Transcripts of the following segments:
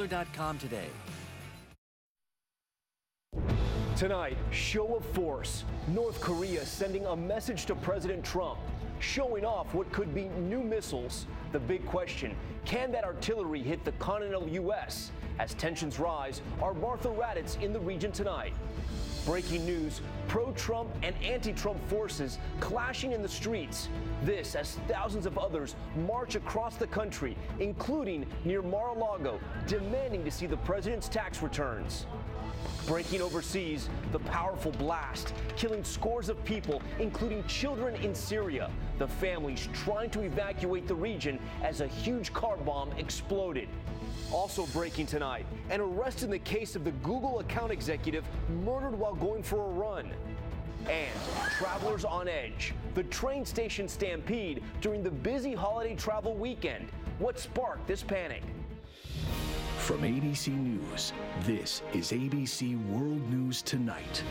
Wjla.com today. Tonight, show of force. North Korea sending a message to President Trump, showing off what could be new missiles. The big question, can that artillery hit the continental U.S.? As tensions rise, are Martha Raddatz in the region tonight? Breaking news, pro-Trump and anti-Trump forces clashing in the streets. This as thousands of others march across the country, including near Mar-a-Lago, demanding to see the president's tax returns. Breaking overseas, the powerful blast, killing scores of people, including children in Syria. The families trying to evacuate the region as a huge car bomb exploded. Also breaking tonight, an arrest in the case of the Google account executive murdered while going for a run. And travelers on edge, the train station stampede during the busy holiday travel weekend. What sparked this panic? From ABC News, this is ABC World News Tonight.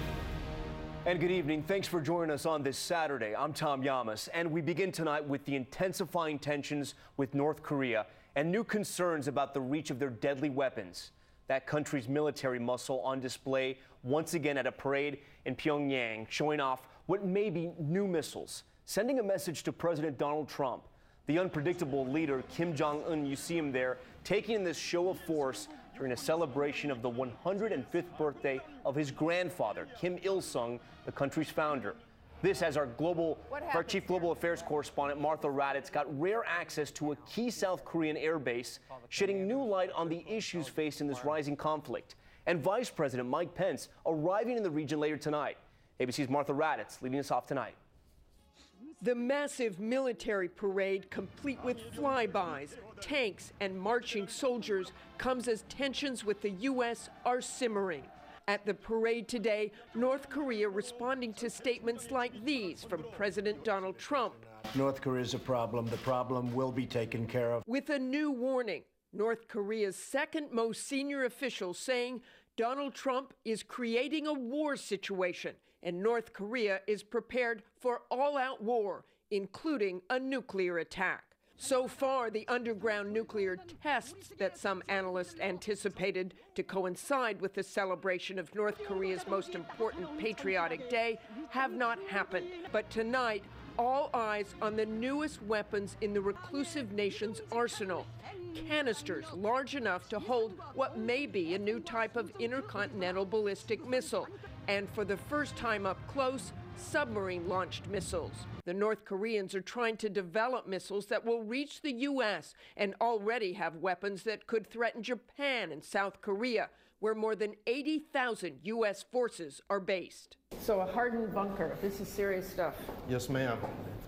And good evening. Thanks for joining us on this Saturday. I'm Tom Yamas, and we begin tonight with the intensifying tensions with North Korea and new concerns about the reach of their deadly weapons. That country's military muscle on display once again at a parade in Pyongyang, showing off what may be new missiles, sending a message to President Donald Trump. The unpredictable leader, Kim Jong-un, you see him there, taking in this show of force during a celebration of the 105th birthday of his grandfather, Kim Il-sung, the country's founder. This as our chief global affairs correspondent, Martha Raddatz, got rare access to a key South Korean air base, shedding new light on the issues faced in this rising conflict. And Vice President Mike Pence arriving in the region later tonight. ABC's Martha Raddatz leading us off tonight. The massive military parade, complete with flybys, tanks, and marching soldiers, comes as tensions with the U.S. are simmering. At the parade today, North Korea responding to statements like these from President Donald Trump. North Korea is a problem. The problem will be taken care of. With a new warning, North Korea's second most senior official saying Donald Trump is creating a war situation, and North Korea is prepared for all-out war, including a nuclear attack. So far, the underground nuclear tests that some analysts anticipated to coincide with the celebration of North Korea's most important patriotic day have not happened. But tonight, all eyes on the newest weapons in the reclusive nation's arsenal. Canisters large enough to hold what may be a new type of intercontinental ballistic missile. And for the first time up close, submarine-launched missiles. The North Koreans are trying to develop missiles that will reach the U.S. and already have weapons that could threaten Japan and South Korea, where more than 80,000 U.S. forces are based. So a hardened bunker, this is serious stuff. Yes, ma'am.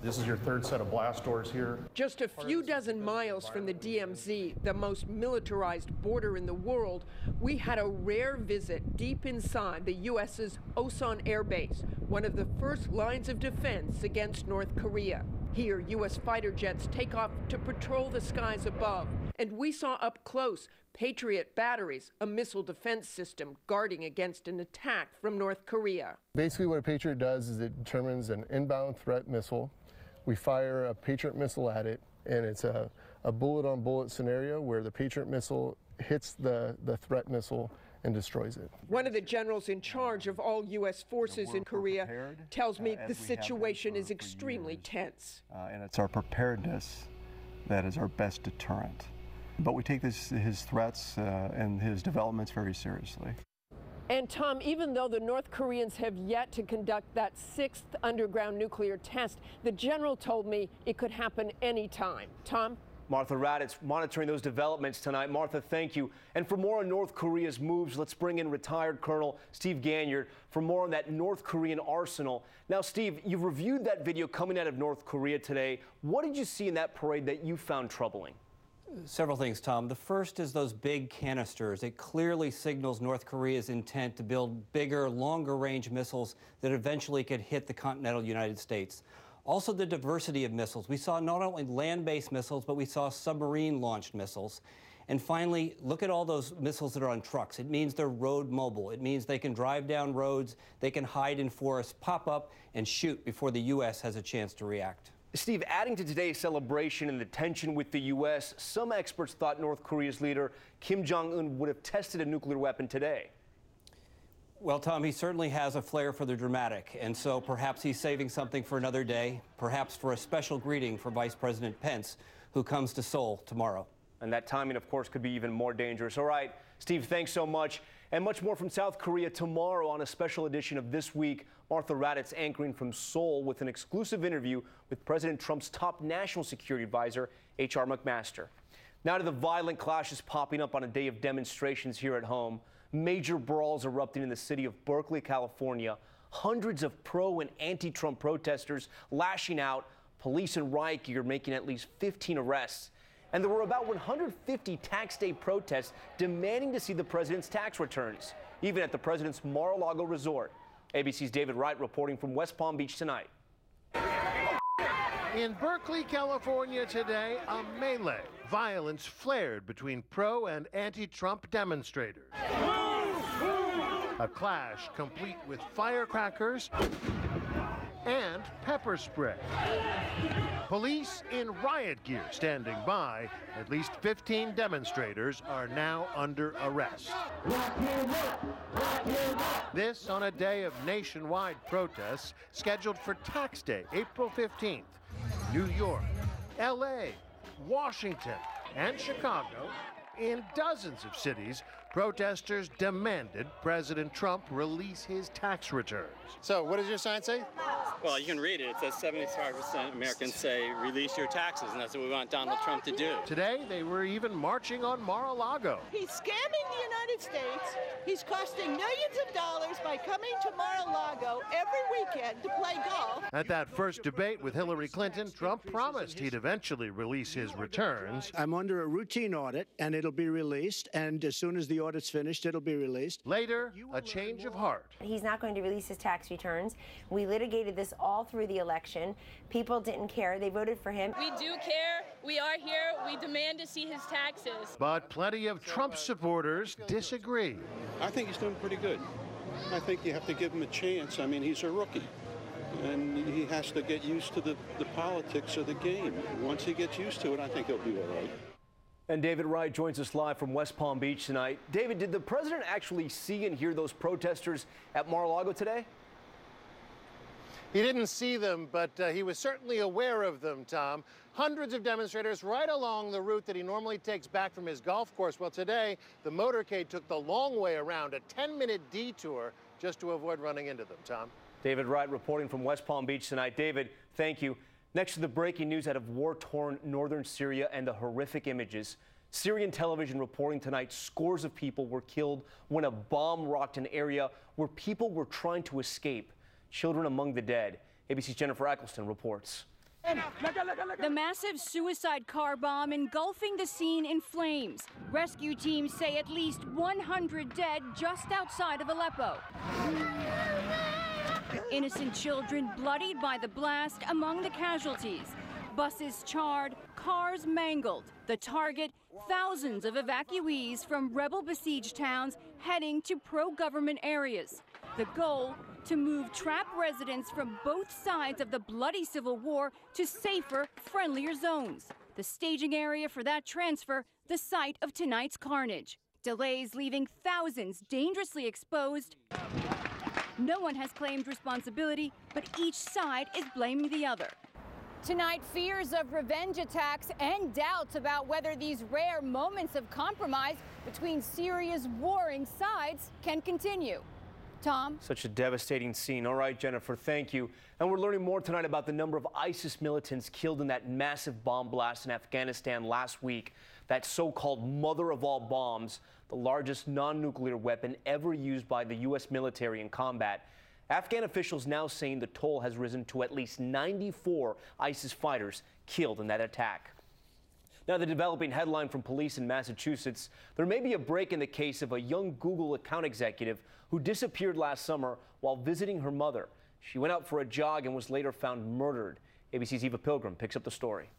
This is your third set of blast doors here. Just a few dozen miles from the DMZ, the most militarized border in the world, we had a rare visit deep inside the U.S.'s Osan Air Base, one of the first lines of defense against North Korea. Here, U.S. fighter jets take off to patrol the skies above, and we saw up close Patriot batteries, a missile defense system guarding against an attack from North Korea. Basically what a Patriot does is it determines an inbound threat missile. We fire a Patriot missile at it, and it's a bullet-on-bullet scenario where the Patriot missile hits the threat missile and destroys it. One of the generals in charge of all U.S. forces in Korea tells me the situation is extremely tense. And it's our preparedness that is our best deterrent. But we take his threats and his developments very seriously. And Tom, even though the North Koreans have yet to conduct that 6th underground nuclear test, the general told me it could happen anytime. Tom? Martha Raddatz monitoring those developments tonight. Martha, thank you. And for more on North Korea's moves, let's bring in retired Colonel Steve Ganyard for more on that North Korean arsenal. Now, Steve, you've reviewed that video coming out of North Korea today. What did you see in that parade that you found troubling? Several things, Tom. The first is those big canisters. It clearly signals North Korea's intent to build bigger, longer-range missiles that eventually could hit the continental United States. Also, the diversity of missiles. We saw not only land-based missiles, but we saw submarine-launched missiles. And finally, look at all those missiles that are on trucks. It means they're road mobile. It means they can drive down roads, they can hide in forests, pop up, and shoot before the U.S. has a chance to react. Steve, adding to today's celebration and the tension with the U.S., some experts thought North Korea's leader Kim Jong-un would have tested a nuclear weapon today. Well, Tom, he certainly has a flair for the dramatic, and so perhaps he's saving something for another day, perhaps for a special greeting for Vice President Pence, who comes to Seoul tomorrow. And that timing, of course, could be even more dangerous. All right, Steve, thanks so much. And much more from South Korea tomorrow on a special edition of This Week. Martha Raddatz anchoring from Seoul with an exclusive interview with President Trump's top national security advisor, H.R. McMaster. Now to the violent clashes popping up on a day of demonstrations here at home. Major brawls erupting in the city of Berkeley, California. Hundreds of pro and anti-Trump protesters lashing out. Police in riot gear making at least 15 arrests. And there were about 150 tax day protests demanding to see the president's tax returns, even at the president's Mar-a-Lago resort. ABC's David Wright reporting from West Palm Beach tonight. In Berkeley, California today, a melee. Violence flared between pro and anti-Trump demonstrators. A clash complete with firecrackers and pepper spray. Police in riot gear standing by. At least 15 demonstrators are now under arrest. This on a day of nationwide protests scheduled for tax day, April 15th. New York, LA, Washington, and Chicago. In dozens of cities, protesters demanded President Trump release his tax returns. So what does your sign say? Well, you can read it. It says 75% of Americans say release your taxes, and that's what we want Donald Trump to do. Today, they were even marching on Mar-a-Lago. He's scamming the United States. He's costing millions of dollars by coming to Mar-a-Lago every weekend to play golf. At that first debate with Hillary Clinton, Trump promised he'd eventually release his returns. I'm under a routine audit, and it'll be released, and as soon as the audit's finished, it'll be released. Later, a change of heart. He's not going to release his tax returns. We litigated this all through the election. People didn't care. They voted for him. We do care. We are here. We demand to see his taxes. But plenty of Trump supporters disagree. I think he's doing pretty good. I think you have to give him a chance. I mean, he's a rookie, and he has to get used to the politics of the game. Once he gets used to it, I think he'll be all right. And David Wright joins us live from West Palm Beach tonight. David, did the president actually see and hear those protesters at Mar-a-Lago today? He didn't see them, but he was certainly aware of them, Tom. Hundreds of demonstrators right along the route that he normally takes back from his golf course. Well, today, the motorcade took the long way around, a 10-minute detour, just to avoid running into them, Tom. David Wright reporting from West Palm Beach tonight. David, thank you. Next to the breaking news out of war-torn northern Syria and the horrific images, Syrian television reporting tonight scores of people were killed when a bomb rocked an area where people were trying to escape. Children among the dead. ABC's Jennifer Eccleston reports. The massive suicide car bomb engulfing the scene in flames. Rescue teams say at least 100 dead just outside of Aleppo. Innocent children bloodied by the blast among the casualties. Buses charred, cars mangled. The target, thousands of evacuees from rebel-besieged towns heading to pro-government areas. The goal, to move trapped residents from both sides of the bloody civil war to safer, friendlier zones. The staging area for that transfer, the site of tonight's carnage. Delays leaving thousands dangerously exposed. No one has claimed responsibility, but each side is blaming the other. Tonight, fears of revenge attacks and doubts about whether these rare moments of compromise between Syria's warring sides can continue. Tom? Such a devastating scene. All right, Jennifer, thank you. And we're learning more tonight about the number of ISIS militants killed in that massive bomb blast in Afghanistan last week. That so-called mother of all bombs, the largest non-nuclear weapon ever used by the U.S. military in combat. Afghan officials now saying the toll has risen to at least 94 ISIS fighters killed in that attack. Now, the developing headline from police in Massachusetts, there may be a break in the case of a young Google account executive who disappeared last summer while visiting her mother. She went out for a jog and was later found murdered. ABC's Eva Pilgrim picks up the story.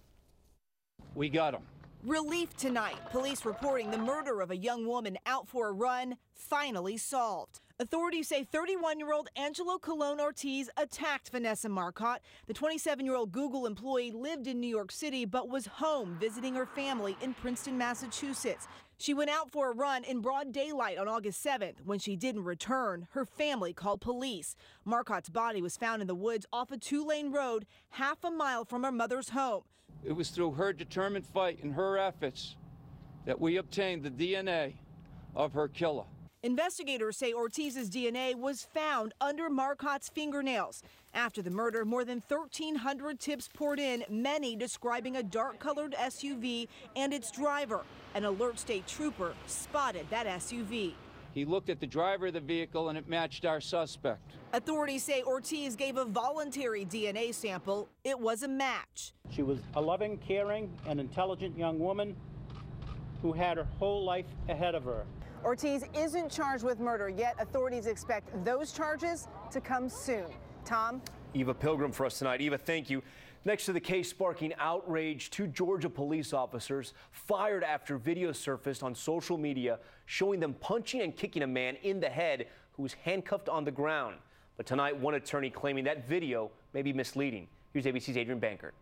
We got him. Relief tonight. Police reporting the murder of a young woman out for a run finally solved. Authorities say 31-year-old Angelo Colon Ortiz attacked Vanessa Marcotte. The 27-year-old Google employee lived in New York City but was home visiting her family in Princeton, Massachusetts. She went out for a run in broad daylight on August 7th. When she didn't return, her family called police. Marcotte's body was found in the woods off a 2-lane road half a mile from her mother's home. It was through her determined fight and her efforts that we obtained the DNA of her killer. Investigators say Ortiz's DNA was found under Marcotte's fingernails. After the murder, more than 1,300 tips poured in, many describing a dark-colored SUV and its driver. An alert state trooper spotted that SUV. He looked at the driver of the vehicle and it matched our suspect. Authorities say Ortiz gave a voluntary DNA sample. It was a match. She was a loving, caring, and intelligent young woman who had her whole life ahead of her. Ortiz isn't charged with murder yet. Authorities expect those charges to come soon. Tom? Eva Pilgrim for us tonight. Eva, thank you. Next to the case sparking outrage, 2 Georgia police officers fired after video surfaced on social media showing them punching and kicking a man in the head who was handcuffed on the ground. But tonight, one attorney claiming that video may be misleading. Here's ABC's Adrian Bankert.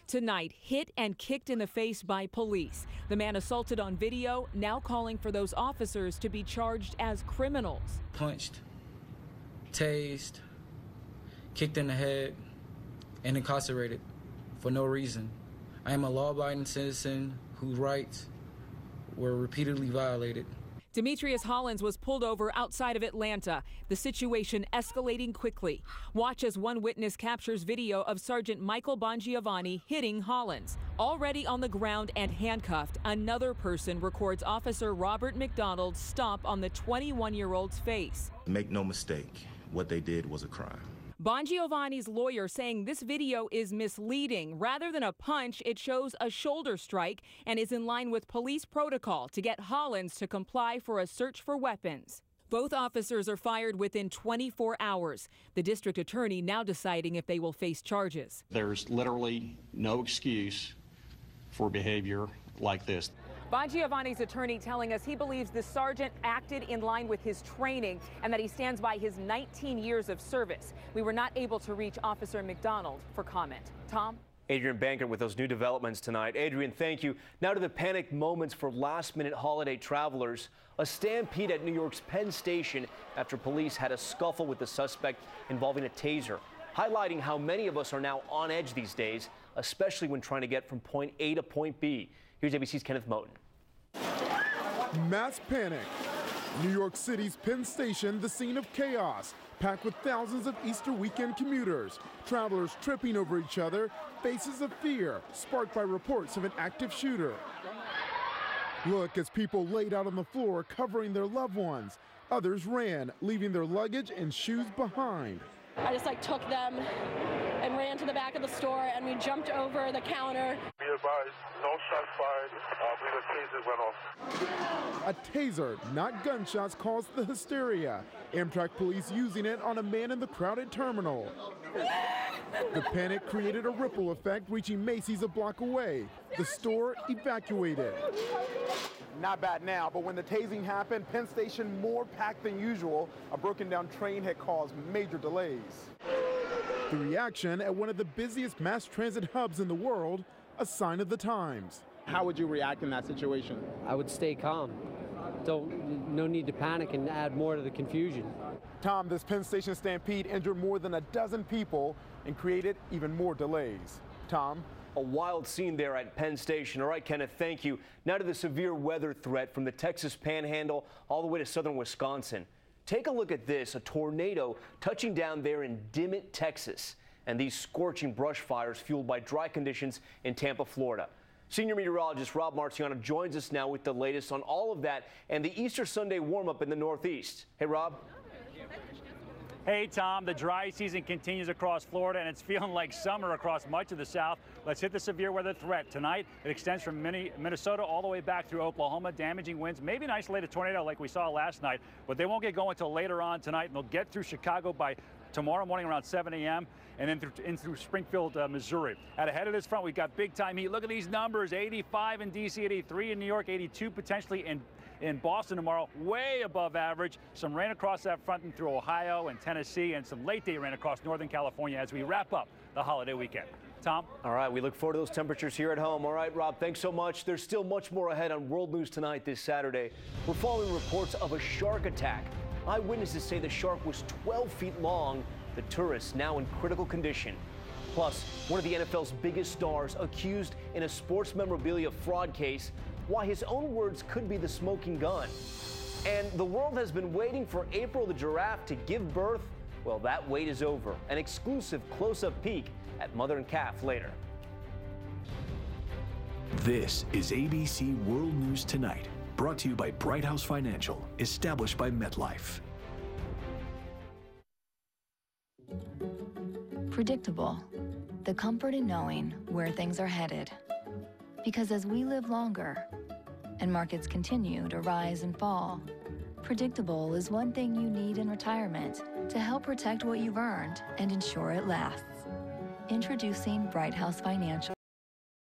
Tonight, hit and kicked in the face by police. The man assaulted on video, now calling for those officers to be charged as criminals. Punched, tased, kicked in the head, and incarcerated for no reason. I am a law-abiding citizen whose rights were repeatedly violated. Demetrius Hollins was pulled over outside of Atlanta, the situation escalating quickly. Watch as one witness captures video of Sergeant Michael Bongiovanni hitting Hollins. Already on the ground and handcuffed, another person records Officer Robert McDonald's stomp on the 21-year-old's face. Make no mistake, what they did was a crime. Bongiovanni's lawyer saying this video is misleading. Rather than a punch, it shows a shoulder strike and is in line with police protocol to get Hollins to comply for a search for weapons. Both officers are fired within 24 hours. The district attorney now deciding if they will face charges. There's literally no excuse for behavior like this. Bongiovanni's attorney telling us he believes the sergeant acted in line with his training and that he stands by his 19 years of service. We were not able to reach Officer McDonald for comment. Tom? Adrian Bankert with those new developments tonight. Adrian, thank you. Now to the panic moments for last-minute holiday travelers. A stampede at New York's Penn Station after police had a scuffle with the suspect involving a taser, highlighting how many of us are now on edge these days, especially when trying to get from point A to point B. Here's ABC's Kenneth Moten. Mass panic. New York City's Penn Station, the scene of chaos, packed with thousands of Easter weekend commuters, travelers tripping over each other, faces of fear sparked by reports of an active shooter. Look as people laid out on the floor covering their loved ones. Others ran, leaving their luggage and shoes behind. I just took them and ran to the back of the store, and we jumped over the counter. Be advised, no shots fired. I believe a taser went off. A taser, not gunshots, caused the hysteria. Amtrak police using it on a man in the crowded terminal. The panic created a ripple effect, reaching Macy's a block away. The store evacuated. Not bad now, but when the tasing happened, Penn Station more packed than usual. A broken down train had caused major delays. The reaction at one of the busiest mass transit hubs in the world, a sign of the times. How would you react in that situation? I would stay calm. No need to panic and add more to the confusion. Tom, this Penn Station stampede injured more than a dozen people and created even more delays. Tom? A wild scene there at Penn Station. All right, Kenneth, thank you. Now to the severe weather threat from the Texas Panhandle all the way to southern Wisconsin. Take a look at this, a tornado touching down there in Dimmitt, Texas, and these scorching brush fires fueled by dry conditions in Tampa, Florida. Senior meteorologist Rob Marciano joins us now with the latest on all of that and the Easter Sunday warm-up in the Northeast. Hey, Rob. Hey, Tom, the dry season continues across Florida, and it's feeling like summer across much of the South. Let's hit the severe weather threat. Tonight, it extends from Minnesota all the way back through Oklahoma, damaging winds, maybe an isolated tornado like we saw last night, but they won't get going until later on tonight, and they'll get through Chicago by tomorrow morning around 7 a.m. and then through Springfield, Missouri. At ahead of this front, we've got big-time heat. Look at these numbers, 85 in D.C., 83 in New York, 82 potentially in In Boston tomorrow, way above average. Some rain across that front and through Ohio and Tennessee, and some late day rain across Northern California as we wrap up the holiday weekend. Tom? All right, we look forward to those temperatures here at home. All right, Rob, thanks so much. There's still much more ahead on World News Tonight this Saturday. We're following reports of a shark attack. Eyewitnesses say the shark was 12 feet long. The tourist now in critical condition. Plus, one of the NFL's biggest stars accused in a sports memorabilia fraud case, why his own words could be the smoking gun. And the world has been waiting for April the giraffe to give birth. Well, that wait is over. An exclusive close-up peek at mother and calf later. This is ABC World News Tonight, brought to you by Bright House Financial, established by MetLife. Predictable. The comfort in knowing where things are headed. Because as we live longer and markets continue to rise and fall, predictable is one thing you need in retirement to help protect what you've earned and ensure it lasts. Introducing Bright House Financial.